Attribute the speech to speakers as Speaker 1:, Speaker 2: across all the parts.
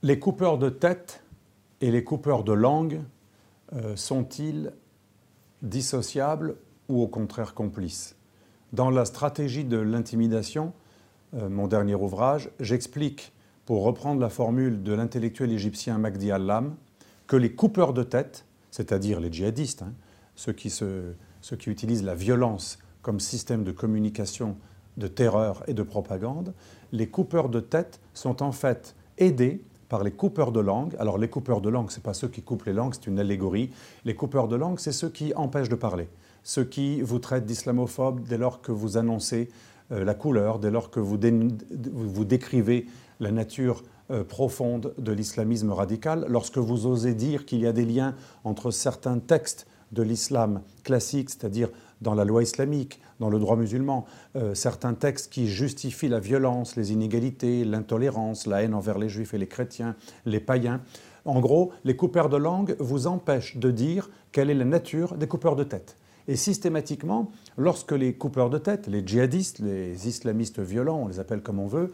Speaker 1: Les coupeurs de tête et les coupeurs de langue sont-ils dissociables ou au contraire complices? Dans la stratégie de l'intimidation, mon dernier ouvrage, j'explique, pour reprendre la formule de l'intellectuel égyptien Mahdi Allam, que les coupeurs de tête, c'est-à-dire les djihadistes, ceux qui utilisent la violence comme système de communication, de terreur et de propagande, les coupeurs de tête sont en fait aidés par les coupeurs de langue. Alors les coupeurs de langue, ce n'est pas ceux qui coupent les langues, c'est une allégorie. Les coupeurs de langue, c'est ceux qui empêchent de parler, ceux qui vous traitent d'islamophobes dès lors que vous annoncez la couleur, dès lors que vous décrivez la nature profonde de l'islamisme radical, lorsque vous osez dire qu'il y a des liens entre certains textes de l'islam classique, c'est-à-dire dans la loi islamique, dans le droit musulman, certains textes qui justifient la violence, les inégalités, l'intolérance, la haine envers les juifs et les chrétiens, les païens. En gros, les coupeurs de langue vous empêchent de dire quelle est la nature des coupeurs de tête. Et systématiquement, lorsque les coupeurs de tête, les djihadistes, les islamistes violents, on les appelle comme on veut,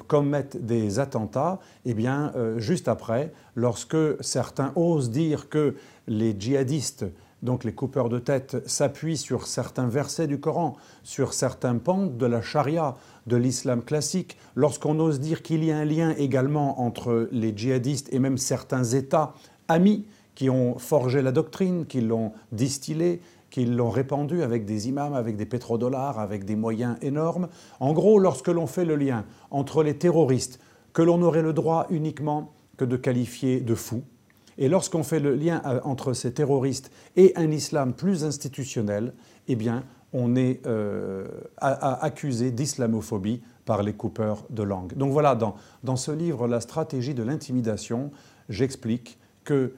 Speaker 1: commettent des attentats, eh bien, juste après, lorsque certains osent dire que les djihadistes, donc les coupeurs de tête, s'appuient sur certains versets du Coran, sur certains pans de la charia, de l'islam classique, lorsqu'on ose dire qu'il y a un lien également entre les djihadistes et même certains États amis qui ont forgé la doctrine, qui l'ont distillée, qui l'ont répandue avec des imams, avec des pétrodollars, avec des moyens énormes. En gros, lorsque l'on fait le lien entre les terroristes, que l'on aurait le droit uniquement que de qualifier de fous, et lorsqu'on fait le lien entre ces terroristes et un islam plus institutionnel, eh bien, on est accusé d'islamophobie par les coupeurs de langue. Donc voilà, dans ce livre, La stratégie de l'intimidation, j'explique que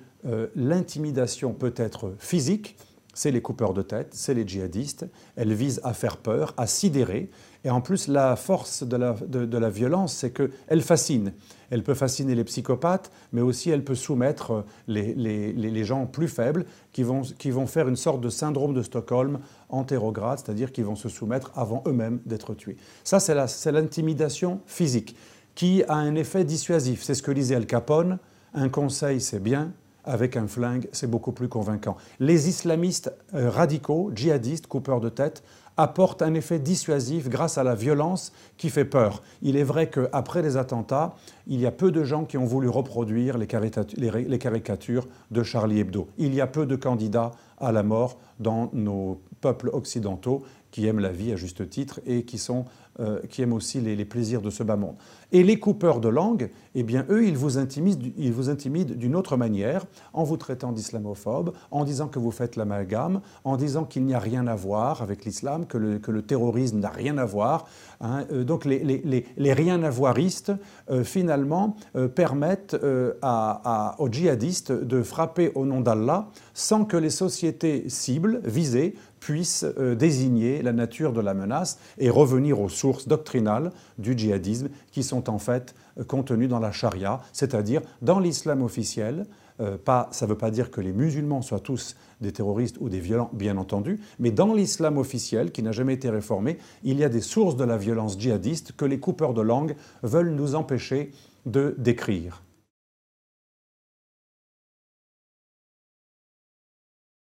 Speaker 1: l'intimidation peut être physique, c'est les coupeurs de tête, c'est les djihadistes, elle vise à faire peur, à sidérer. Et en plus, la force de la violence, c'est qu'elle fascine. Elle peut fasciner les psychopathes, mais aussi elle peut soumettre les gens plus faibles qui vont faire une sorte de syndrome de Stockholm antérograde, c'est-à-dire qu'ils vont se soumettre avant eux-mêmes d'être tués. Ça, c'est l'intimidation physique qui a un effet dissuasif. C'est ce que disait Al Capone, un conseil c'est bien, avec un flingue, c'est beaucoup plus convaincant. Les islamistes radicaux, djihadistes, coupeurs de tête, apportent un effet dissuasif grâce à la violence qui fait peur. Il est vrai qu'après les attentats, il y a peu de gens qui ont voulu reproduire les caricatures de Charlie Hebdo. Il y a peu de candidats à la mort dans nos peuples occidentaux qui aiment la vie à juste titre et qui aiment aussi les plaisirs de ce bas monde. Et les coupeurs de langue, eh bien eux, ils vous intimident d'une autre manière, en vous traitant d'islamophobe, en disant que vous faites l'amalgame, en disant qu'il n'y a rien à voir avec l'islam, que le terrorisme n'a rien à voir. Donc les rien-à-voiristes, finalement, permettent aux djihadistes de frapper au nom d'Allah sans que les sociétés cibles, visées, puissent désigner la nature de la menace et revenir aux sources doctrinales du djihadisme qui sont en fait contenues dans la charia, c'est-à-dire dans l'islam officiel. Ça ne veut pas dire que les musulmans soient tous des terroristes ou des violents, bien entendu, mais dans l'islam officiel, qui n'a jamais été réformé, il y a des sources de la violence djihadiste que les coupeurs de langue veulent nous empêcher de décrire.